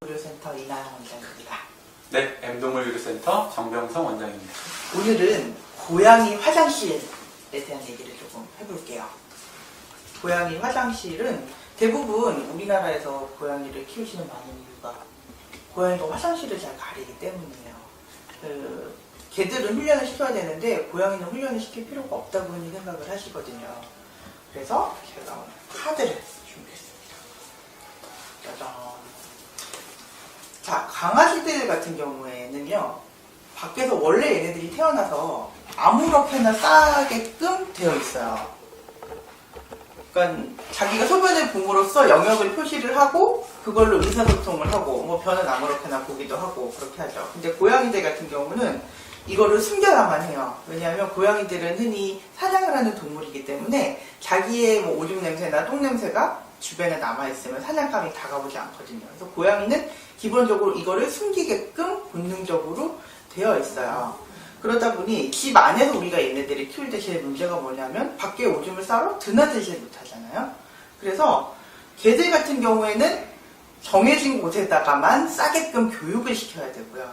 M동물의료센터 이나영 원장입니다. 네, M동물의료센터 정병성 원장입니다. 오늘은 고양이 화장실에 대한 얘기를 조금 해볼게요. 고양이 화장실은 대부분 우리나라에서 고양이를 키우시는 많은 이유가 고양이가 화장실을 잘 가리기 때문이에요. 개들은 훈련을 시켜야 되는데 고양이는 훈련을 시킬 필요가 없다고 흔히 생각을 하시거든요. 그래서 제가 오늘 카드를 준비했습니다. 짜잔. 자, 강아지들 같은 경우에는요, 밖에서 원래 얘네들이 태어나서 아무렇게나 싸게끔 되어 있어요. 그러니까 자기가 소변을 봄으로써 영역을 표시를 하고 그걸로 의사소통을 하고 뭐 변은 아무렇게나 보기도 하고 그렇게 하죠. 근데 고양이들 같은 경우는 이거를 숨겨야만 해요. 왜냐하면 고양이들은 흔히 사냥을 하는 동물이기 때문에 자기의 뭐 오줌 냄새나 똥 냄새가 주변에 남아있으면 사냥감이 다가오지 않거든요. 그래서 고양이는 기본적으로 이거를 숨기게끔 본능적으로 되어 있어요. 그러다 보니 집 안에서 우리가 얘네들을 키울 때 제일 문제가 뭐냐면 밖에 오줌을 싸러 드나들질 못하잖아요. 그래서 개들 같은 경우에는 정해진 곳에다가만 싸게끔 교육을 시켜야 되고요.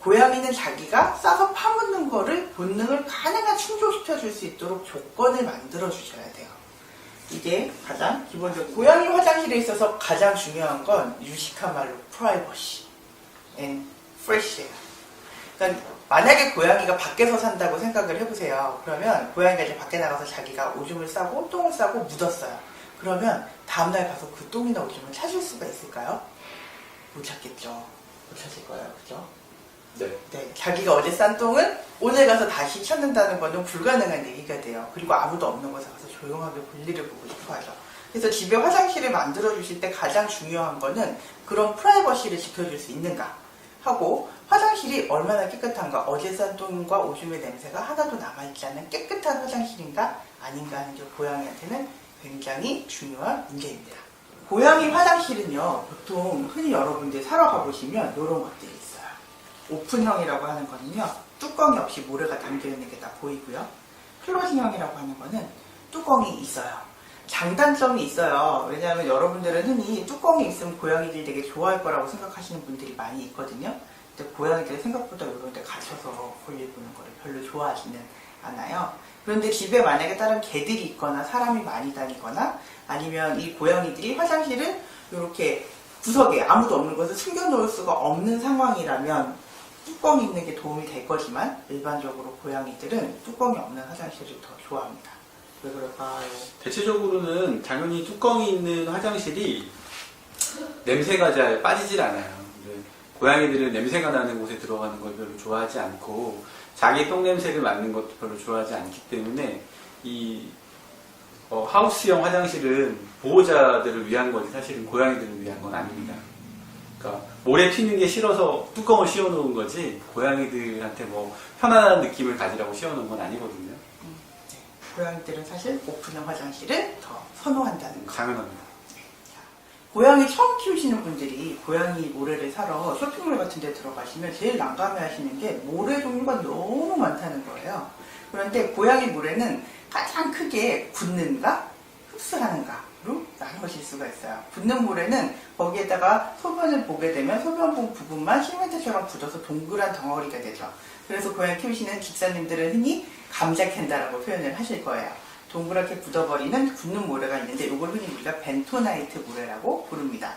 고양이는 자기가 싸서 파묻는 거를 본능을 가능한 충족시켜줄 수 있도록 조건을 만들어 주셔야 돼요. 이게 가장 기본적으로 고양이 화장실에 있어서 가장 중요한 건 유식한 말로 프라이버시 and fresh예요. 그러니까 만약에 고양이가 밖에서 산다고 생각을 해보세요. 그러면 고양이가 이제 밖에 나가서 자기가 오줌을 싸고 똥을 싸고 묻었어요. 그러면 다음날 가서 그 똥이나 오줌을 찾을 수가 있을까요? 못 찾겠죠. 못 찾을 거예요. 그죠? 네. 자기가 어제 싼 똥은 오늘 가서 다시 찾는다는 거는 불가능한 얘기가 돼요. 그리고 아무도 없는 곳에 가서 조용하게 볼일을 보고 싶어 하죠. 그래서 집에 화장실을 만들어 주실 때 가장 중요한 거는 그런 프라이버시를 지켜줄 수 있는가 하고, 화장실이 얼마나 깨끗한가, 어제 싼 똥과 오줌의 냄새가 하나도 남아있지 않는 깨끗한 화장실인가 아닌가 하는 게 고양이한테는 굉장히 중요한 문제입니다. 고양이 화장실은요, 보통 흔히 여러분들 사러 가보시면 이런 것들이 있어요. 오픈형이라고 하는 거는요, 뚜껑이 없이 모래가 담겨있는 게 다 보이고요. 클로징형이라고 하는 거는 뚜껑이 있어요. 장단점이 있어요. 왜냐하면 여러분들은 흔히 뚜껑이 있으면 고양이들이 되게 좋아할 거라고 생각하시는 분들이 많이 있거든요. 근데 고양이들이 생각보다 이런 데 갇혀서 볼일 보는 거를 별로 좋아하지는 않아요. 그런데 집에 만약에 다른 개들이 있거나 사람이 많이 다니거나 아니면 이 고양이들이 화장실을 이렇게 구석에 아무도 없는 곳에 숨겨놓을 수가 없는 상황이라면 뚜껑이 있는 게 도움이 될 거지만 일반적으로 고양이들은 뚜껑이 없는 화장실을 더 좋아합니다. 왜 그럴까요? 대체적으로는 당연히 뚜껑이 있는 화장실이 냄새가 잘 빠지질 않아요. 고양이들은 냄새가 나는 곳에 들어가는 걸 별로 좋아하지 않고 자기 똥 냄새를 맡는 것도 별로 좋아하지 않기 때문에 이 하우스형 화장실은 보호자들을 위한 거지 사실은 고양이들을 위한 건 아닙니다. 그러니까 모래 튀는 게 싫어서 뚜껑을 씌워놓은 거지 고양이들한테 뭐 편안한 느낌을 가지라고 씌워놓은 건 아니거든요. 고양이들은 사실 오픈형 화장실을 더 선호한다는 거. 당연합니다. 고양이 처음 키우시는 분들이 고양이 모래를 사러 쇼핑몰 같은 데 들어가시면 제일 난감해 하시는 게 모래 종류가 너무 많다는 거예요. 그런데 고양이 모래는 가장 크게 굳는가 흡수하는가로 나누실 수가 있어요. 굳는 모래는 거기에다가 소변을 보게 되면 소변봉 부분만 시멘트처럼 굳어서 동그란 덩어리가 되죠. 그래서 고양이 키우시는 집사님들은 흔히 감자캔다라고 표현을 하실 거예요. 동그랗게 굳어버리는 굳는 모래가 있는데 이걸 흔히 우리가 벤토나이트 모래라고 부릅니다.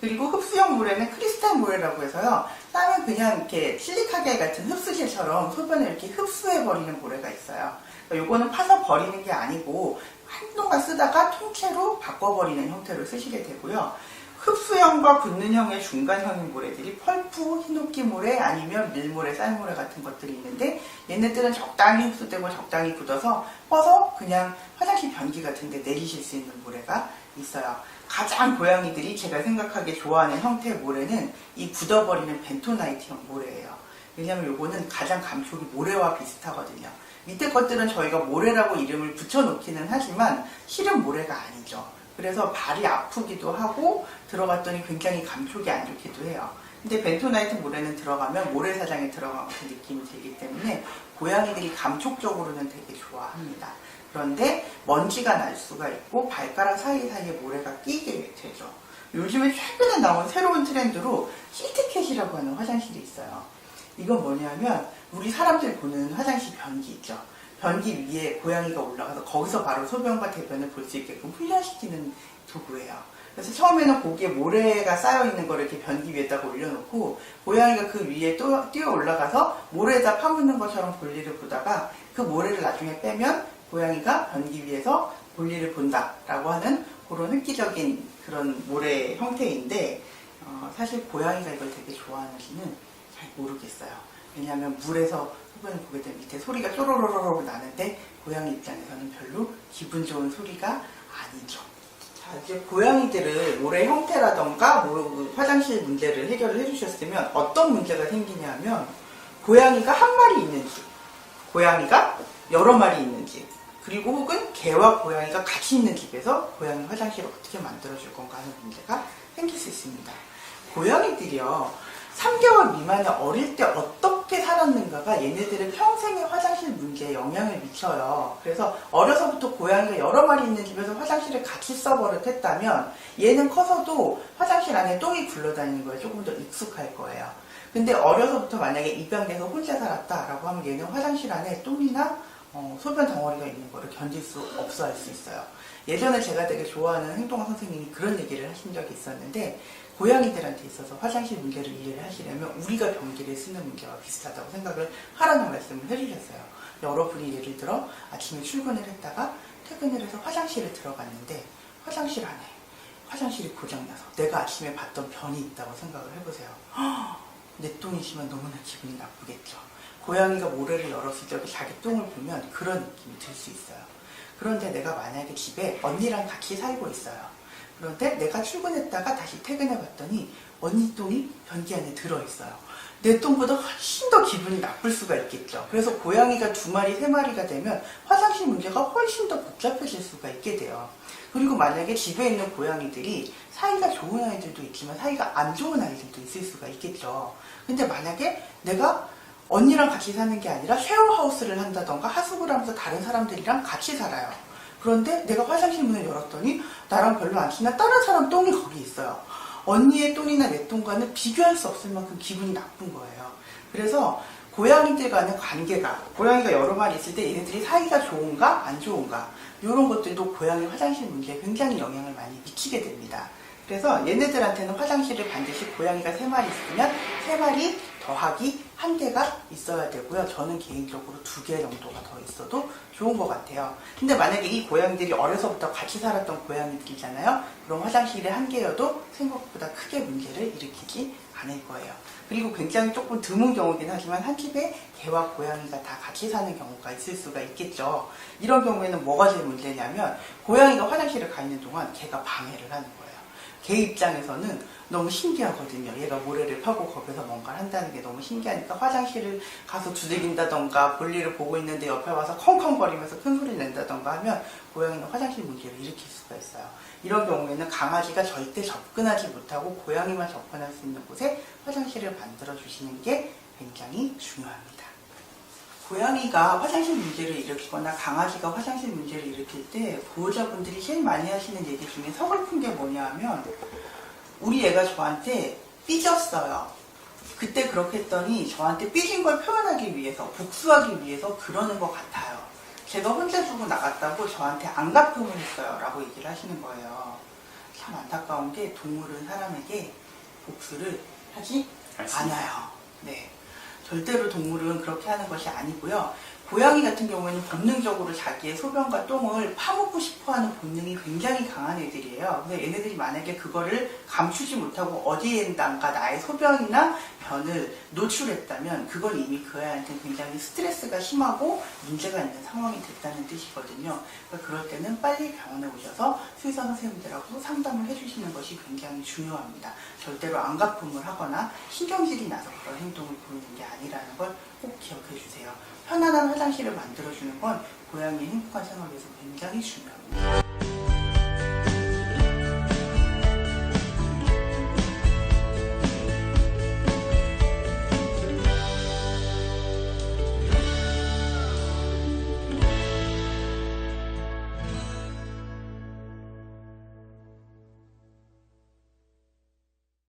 그리고 흡수형 모래는 크리스탈 모래라고 해서요. 싸면 그냥 이렇게 실리카겔 같은 흡수질처럼 소변을 이렇게 흡수해버리는 모래가 있어요. 요거는 파서 버리는 게 아니고 한동안 쓰다가 통째로 바꿔버리는 형태로 쓰시게 되고요. 흡수형과 굳는형의 중간형인 모래들이 펄프, 히노키 모래 아니면 밀모래, 쌀모래 같은 것들이 있는데 얘네들은 적당히 흡수되고 적당히 굳어서 퍼서 그냥 화장실 변기 같은 데 내리실 수 있는 모래가 있어요. 가장 고양이들이 제가 생각하기에 좋아하는 형태의 모래는 이 굳어버리는 벤토나이트형 모래예요. 왜냐하면 요거는 가장 감촉이 모래와 비슷하거든요. 밑에 것들은 저희가 모래라고 이름을 붙여놓기는 하지만 실은 모래가 아니죠. 그래서 발이 아프기도 하고 들어갔더니 굉장히 감촉이 안 좋기도 해요. 근데 벤토나이트 모래는 들어가면 모래사장에 들어간 같은 느낌이 들기 때문에 고양이들이 감촉적으로는 되게 좋아합니다. 그런데 먼지가 날 수가 있고 발가락 사이사이에 모래가 끼게 되죠. 요즘에 최근에 나온 새로운 트렌드로 시트캣이라고 하는 화장실이 있어요. 이건 뭐냐면 우리 사람들 보는 화장실 변기 있죠. 변기 위에 고양이가 올라가서 거기서 바로 소변과 대변을 볼 수 있게끔 훈련시키는 도구예요. 그래서 처음에는 거기에 모래가 쌓여있는 거를 이렇게 변기 위에다가 올려놓고 고양이가 그 위에 또 뛰어 올라가서 모래에다 파묻는 것처럼 볼일을 보다가 그 모래를 나중에 빼면 고양이가 변기 위에서 볼일을 본다라고 하는 그런 획기적인 그런 모래 형태인데 사실 고양이가 이걸 되게 좋아하는지는 잘 모르겠어요. 왜냐하면 물에서 소변을 보게 되면 밑에 소리가 쪼로로로로 나는데 고양이 입장에서는 별로 기분 좋은 소리가 아니죠. 자, 이제 고양이들을 모래 형태라던가 화장실 문제를 해결을 해주셨으면 어떤 문제가 생기냐면 고양이가 한 마리 있는지, 고양이가 여러 마리 있는지, 그리고 혹은 개와 고양이가 같이 있는 집에서 고양이 화장실을 어떻게 만들어줄 건가 하는 문제가 생길 수 있습니다. 고양이들이요, 3개월 미만의 어릴 때 어떻게 살았는가가 얘네들의 평생의 화장실 문제에 영향을 미쳐요. 그래서 어려서부터 고양이가 여러 마리 있는 집에서 화장실을 같이 써버릇했다면 얘는 커서도 화장실 안에 똥이 굴러다니는 거에 조금 더 익숙할 거예요. 근데 어려서부터 만약에 입양돼서 혼자 살았다라고 하면 얘는 화장실 안에 똥이나 소변 덩어리가 있는 거를 견딜 수 없어 할 수 있어요. 예전에 제가 되게 좋아하는 행동학 선생님이 그런 얘기를 하신 적이 있었는데 고양이들한테 있어서 화장실 문제를 이해를 하시려면 우리가 변기를 쓰는 문제와 비슷하다고 생각을 하라는 말씀을 해주셨어요. 여러분이 예를 들어 아침에 출근을 했다가 퇴근을 해서 화장실에 들어갔는데 화장실 안에 화장실이 고장나서 내가 아침에 봤던 변이 있다고 생각을 해보세요. 내 똥이 있으면 너무나 기분이 나쁘겠죠. 고양이가 모래를 열었을 때 자기 똥을 보면 그런 느낌이 들 수 있어요. 그런데 내가 만약에 집에 언니랑 같이 살고 있어요. 그런데 내가 출근했다가 다시 퇴근해봤더니 언니 똥이 변기 안에 들어있어요. 내 똥보다 훨씬 더 기분이 나쁠 수가 있겠죠. 그래서 고양이가 2마리, 3마리가 되면 화장실 문제가 훨씬 더 복잡해질 수가 있게 돼요. 그리고 만약에 집에 있는 고양이들이 사이가 좋은 아이들도 있지만 사이가 안 좋은 아이들도 있을 수가 있겠죠. 근데 만약에 내가 언니랑 같이 사는 게 아니라 쉐어하우스를 한다던가 하숙을 하면서 다른 사람들이랑 같이 살아요. 그런데 내가 화장실 문을 열었더니 나랑 별로 안 친한 다른 사람 똥이 거기 있어요. 언니의 똥이나 내 똥과는 비교할 수 없을 만큼 기분이 나쁜 거예요. 그래서 고양이들 간의 관계가, 고양이가 여러 마리 있을 때 얘네들이 사이가 좋은가 안 좋은가, 이런 것들도 고양이 화장실 문제에 굉장히 영향을 많이 미치게 됩니다. 그래서 얘네들한테는 화장실을 반드시 고양이가 3마리 있으면 3마리 더하기 1개가 있어야 되고요. 저는 개인적으로 2개 정도가 더 있어도 좋은 것 같아요. 근데 만약에 이 고양이들이 어려서부터 같이 살았던 고양이들이잖아요. 그럼 화장실이 1개여도 생각보다 크게 문제를 일으키지 않을 거예요. 그리고 굉장히 조금 드문 경우긴 하지만 한 집에 개와 고양이가 다 같이 사는 경우가 있을 수가 있겠죠. 이런 경우에는 뭐가 제일 문제냐면 고양이가 화장실에 가 있는 동안 개가 방해를 하는 거예요. 개 입장에서는 너무 신기하거든요. 얘가 모래를 파고 거기서 뭔가를 한다는 게 너무 신기하니까 화장실을 가서 두들긴다던가 볼일을 보고 있는데 옆에 와서 컹컹거리면서 큰 소리를 낸다던가 하면 고양이는 화장실 문제를 일으킬 수가 있어요. 이런 경우에는 강아지가 절대 접근하지 못하고 고양이만 접근할 수 있는 곳에 화장실을 만들어 주시는 게 굉장히 중요합니다. 고양이가 화장실 문제를 일으키거나 강아지가 화장실 문제를 일으킬 때 보호자분들이 제일 많이 하시는 얘기 중에 서글픈 게 뭐냐 하면 우리 애가 저한테 삐졌어요. 그때 그렇게 했더니 저한테 삐진 걸 표현하기 위해서, 복수하기 위해서 그러는 것 같아요. 제가 혼자 두고 나갔다고 저한테 안갚음을 했어요 라고 얘기를 하시는 거예요. 참 안타까운 게 동물은 사람에게 복수를 하지 않아요. 네. 절대로 동물은 그렇게 하는 것이 아니고요. 고양이 같은 경우에는 본능적으로 자기의 소변과 똥을 파먹고 싶어하는 본능이 굉장히 강한 애들이에요. 그래서 얘네들이 만약에 그거를 감추지 못하고 어디에다가 나의 소변이나 변을 노출했다면 그건 이미 그 아이한테는 굉장히 스트레스가 심하고 문제가 있는 상황이 됐다는 뜻이거든요. 그러니까 그럴 때는 빨리 병원에 오셔서 수의사 선생님들하고 상담을 해주시는 것이 굉장히 중요합니다. 절대로 안갚음을 하거나 신경질이 나서 그런 행동을 보이는 게 아니라는 걸 꼭 기억해 주세요. 편안한 화장실을 만들어주는 건 고양이의 행복한 생활을 위해서 굉장히 중요합니다.